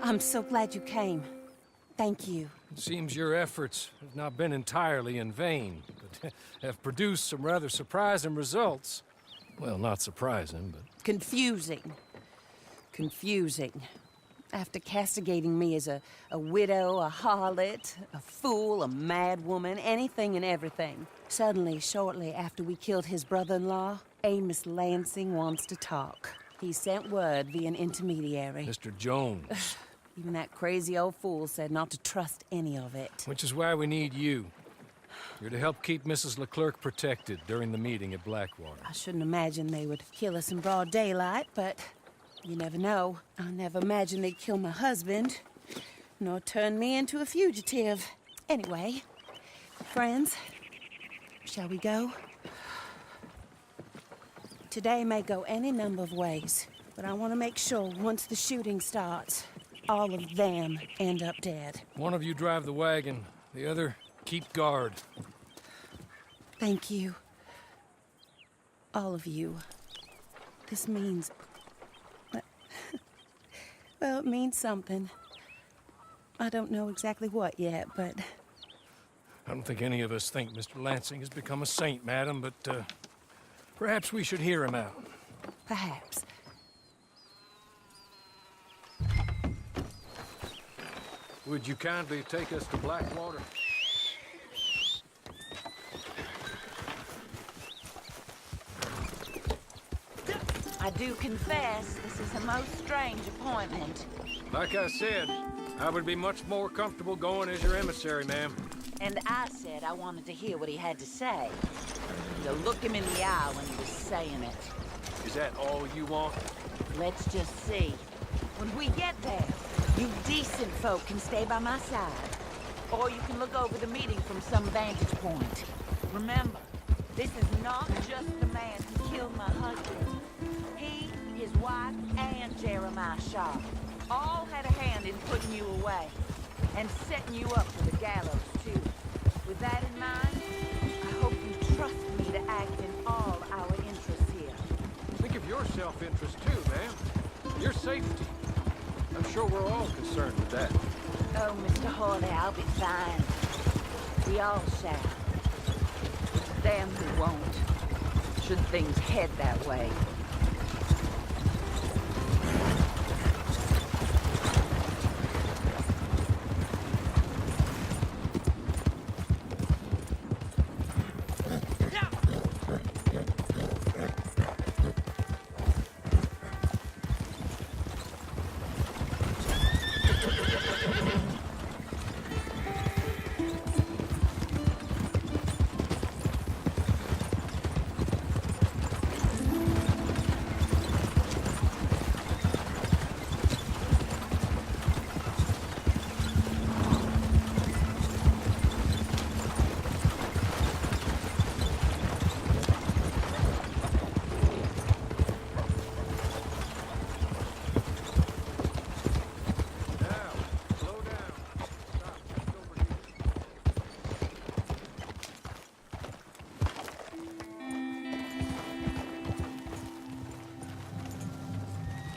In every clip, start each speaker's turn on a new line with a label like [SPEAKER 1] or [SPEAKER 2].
[SPEAKER 1] I'm so glad you came. Thank you.
[SPEAKER 2] It seems your efforts have not been entirely in vain, but have produced some rather surprising results. Well, not surprising, but...
[SPEAKER 1] Confusing. Confusing. After castigating me as a widow, a harlot, a fool, a mad woman, anything and everything, suddenly, shortly after we killed his brother-in-law, Amos Lansing wants to talk. He sent word via an intermediary.
[SPEAKER 2] Mr. Jones.
[SPEAKER 1] Even that crazy old fool said not to trust any of it.
[SPEAKER 2] Which is why we need you. You're to help keep Mrs. Leclerc protected during the meeting at Blackwater.
[SPEAKER 1] I shouldn't imagine they would kill us in broad daylight, but you never know. I never imagined they'd kill my husband, nor turn me into a fugitive. Anyway, friends, shall we go? Today may go any number of ways, but I want to make sure once the shooting starts, all of them end up dead.
[SPEAKER 2] One of you drive the wagon, the other keep guard.
[SPEAKER 1] Thank you. All of you. This means... well, it means something. I don't know exactly what yet, but...
[SPEAKER 2] I don't think any of us think Mr. Lansing has become a saint, madam, but perhaps we should hear him out.
[SPEAKER 1] Perhaps.
[SPEAKER 2] Would you kindly take us to Blackwater?
[SPEAKER 1] I do confess, this is a most strange appointment.
[SPEAKER 2] Like I said, I would be much more comfortable going as your emissary, ma'am.
[SPEAKER 1] And I said I wanted to hear what he had to say. To look him in the eye when he was saying it.
[SPEAKER 2] Is that all you want?
[SPEAKER 1] Let's just see. When we get there, you decent folk can stay by my side. Or you can look over the meeting from some vantage point. Remember, this is not just the man who killed my husband. He, his wife, and Jeremiah Shaw all had a hand in putting you away. And setting you up for the gallows, too. With that in mind, I hope you trust me to act in all our interests here.
[SPEAKER 2] Think of your self-interest too, ma'am. Your safety. I'm sure we're all concerned with that.
[SPEAKER 1] Oh, Mr. Hawley, I'll be fine. We all shall. Them who won't, should things head that way.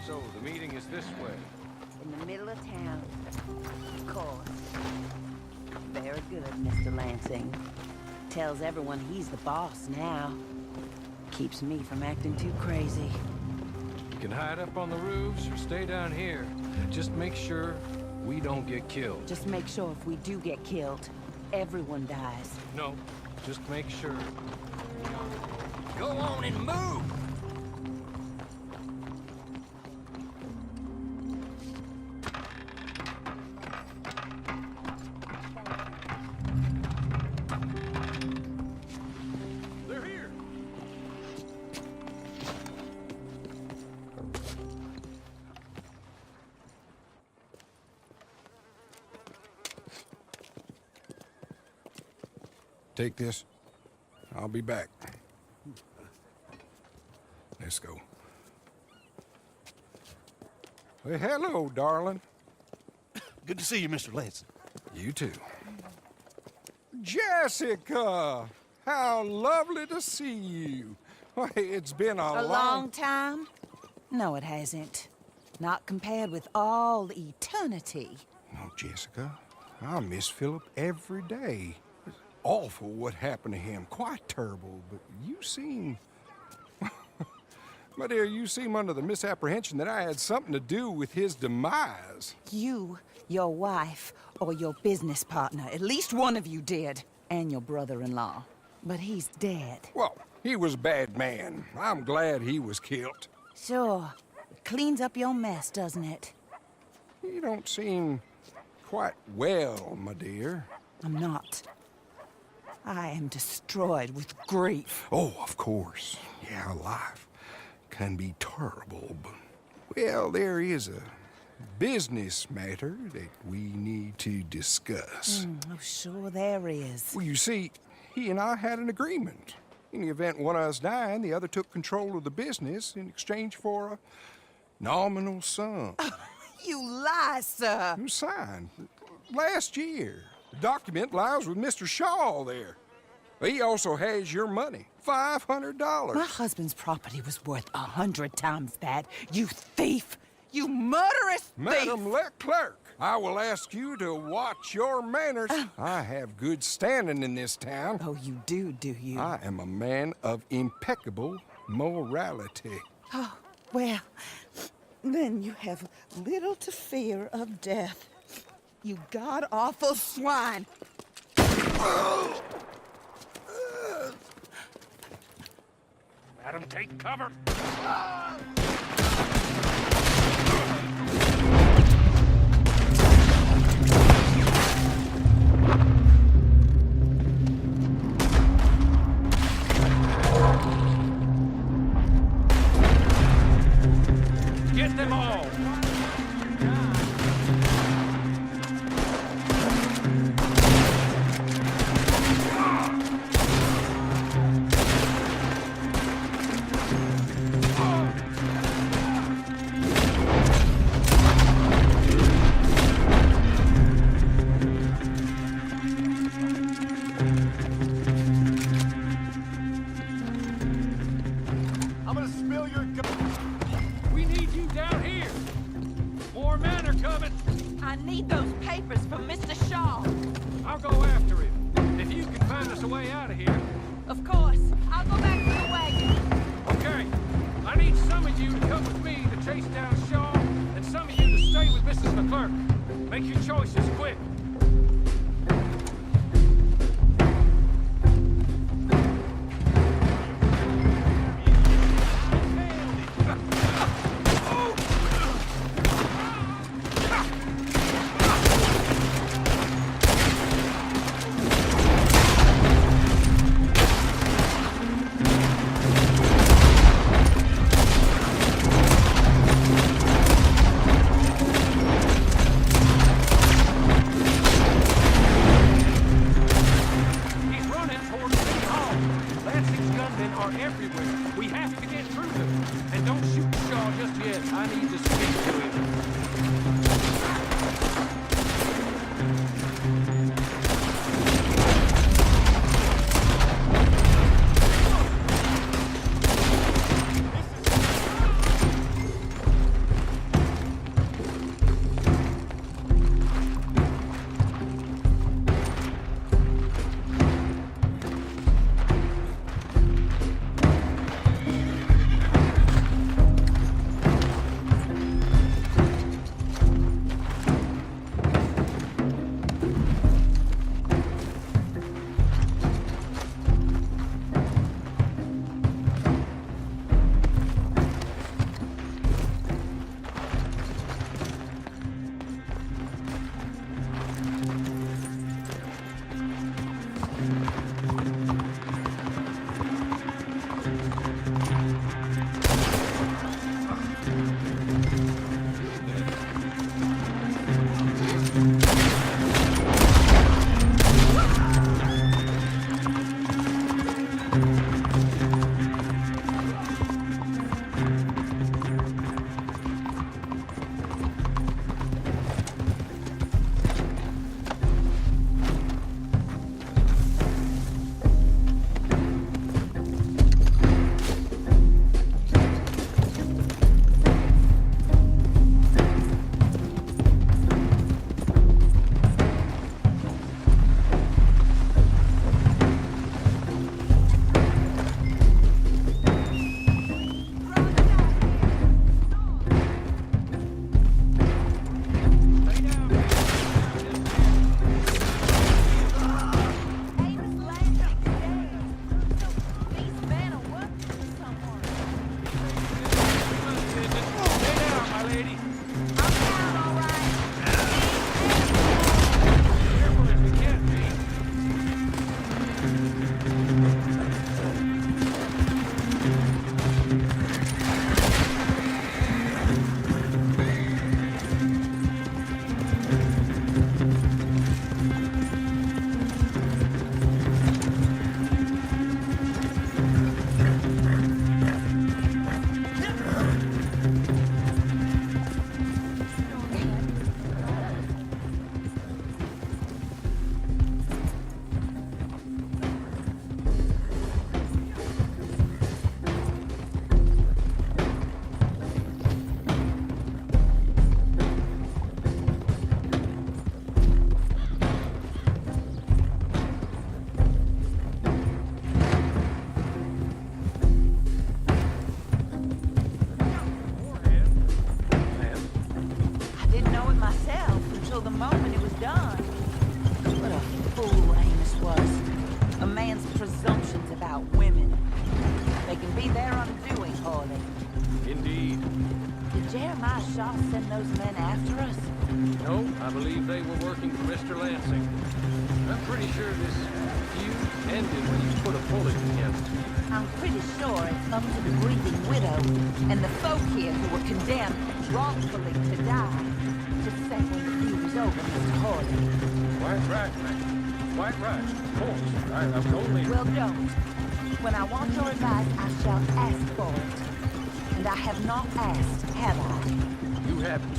[SPEAKER 2] So, the meeting is this way.
[SPEAKER 1] In the middle of town. Of course. Very good, Mr. Lansing. Tells everyone he's the boss now. Keeps me from acting too crazy.
[SPEAKER 2] You can hide up on the roofs or stay down here. Just make sure we don't get killed.
[SPEAKER 1] Just make sure if we do get killed, everyone dies.
[SPEAKER 2] No, just make sure. Go on and move! They're here!
[SPEAKER 3] Take this. I'll be back. Let's go. Well, hello, darling.
[SPEAKER 4] Good to see you, Mr. Lansing.
[SPEAKER 3] You too. Jessica! How lovely to see you. Why, it's been a
[SPEAKER 1] A long time? No, it hasn't. Not compared with all eternity.
[SPEAKER 3] No, Jessica, I miss Philip every day. It's awful what happened to him. Quite terrible, but you seem... My dear, you seem under the misapprehension that I had something to do with his demise.
[SPEAKER 1] You, your wife, or your business partner, at least one of you did. And your brother-in-law. But he's dead.
[SPEAKER 3] Well, he was a bad man. I'm glad he was killed.
[SPEAKER 1] Sure. It cleans up your mess, doesn't it?
[SPEAKER 3] You don't seem quite well, my dear.
[SPEAKER 1] I'm not. I am destroyed with grief.
[SPEAKER 3] Oh, of course. Yeah, life can be terrible, but... Well, there is a business matter that we need to discuss.
[SPEAKER 1] Oh, sure there is.
[SPEAKER 3] Well, you see, he and I had an agreement. In the event one of us died, the other took control of the business in exchange for a nominal sum.
[SPEAKER 1] You lie, sir.
[SPEAKER 3] It was signed last year. The document lies with Mr. Shaw there. He also has your money, $500.
[SPEAKER 1] My husband's property was worth 100 times that. You thief! You murderous thief!
[SPEAKER 3] Madam Leclerc, I will ask you to watch your manners. I have good standing in this town.
[SPEAKER 1] Oh, you do you?
[SPEAKER 3] I am a man of impeccable morality.
[SPEAKER 1] Oh, well, then you have little to fear of death. You god-awful swine!
[SPEAKER 2] Madam, take cover. Get them all!
[SPEAKER 4] I'm gonna spill your
[SPEAKER 2] We need you down here! More men are coming!
[SPEAKER 1] I need those papers from Mr. Shaw.
[SPEAKER 2] I'll go after him. If you can find us a way out of here.
[SPEAKER 1] Of course. I'll go back to the wagon.
[SPEAKER 2] Okay. I need some of you to come with me to chase down Shaw, and some of you to stay with Mrs. McClurk. Make your choices quick.
[SPEAKER 1] moment it was done. What a fool Amos was. A man's presumptions about women. They can be their undoing, Hawley.
[SPEAKER 2] Indeed.
[SPEAKER 1] Did Jeremiah Shaw send those men after us?
[SPEAKER 2] No, I believe they were working for Mr. Lansing. I'm pretty sure this feud ended when you put a bullet in him.
[SPEAKER 1] I'm pretty sure it's up to the grieving widow and the folk here who were condemned wrongfully to die to say when the feud was over, Mr. Hawley.
[SPEAKER 2] Quite right, man. Quite right. Of course. I was only...
[SPEAKER 1] Well, don't. When I want your advice, I shall ask for it. And I have not asked, have I?
[SPEAKER 2] You haven't.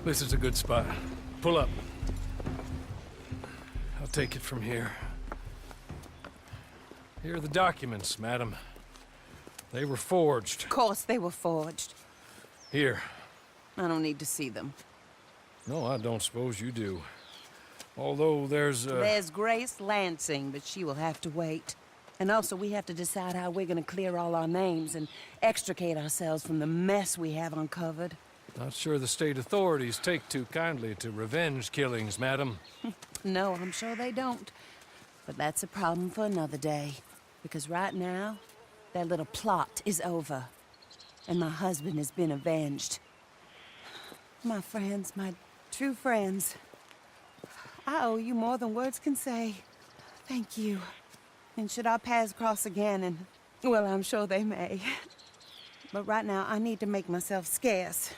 [SPEAKER 2] This is a good spot. Pull up. I'll take it from here. Here are the documents, madam. They were forged.
[SPEAKER 5] Of course they were forged.
[SPEAKER 2] Here.
[SPEAKER 5] I don't need to see them.
[SPEAKER 2] No, I don't suppose you do. Although there's
[SPEAKER 5] There's Grace Lansing, but she will have to wait. And also, we have to decide how we're gonna clear all our names and extricate ourselves from the mess we have uncovered.
[SPEAKER 2] Not sure the state authorities take too kindly to revenge killings, madam.
[SPEAKER 5] No, I'm sure they don't. But that's a problem for another day. Because right now, that little plot is over. And my husband has been avenged. My friends, my true friends. I owe you more than words can say. Thank you. And should our paths cross again, and, well, I'm sure they may. But right now, I need to make myself scarce.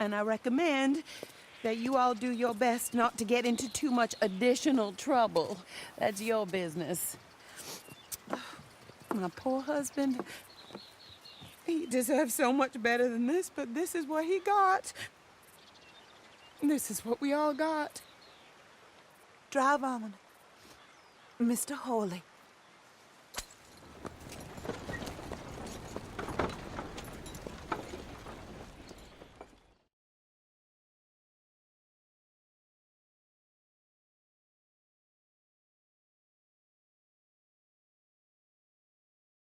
[SPEAKER 5] And I recommend that you all do your best not to get into too much additional trouble. That's your business. My poor husband, he deserves so much better than this, but this is what he got. This is what we all got.
[SPEAKER 1] Drive on, Mr. Hawley.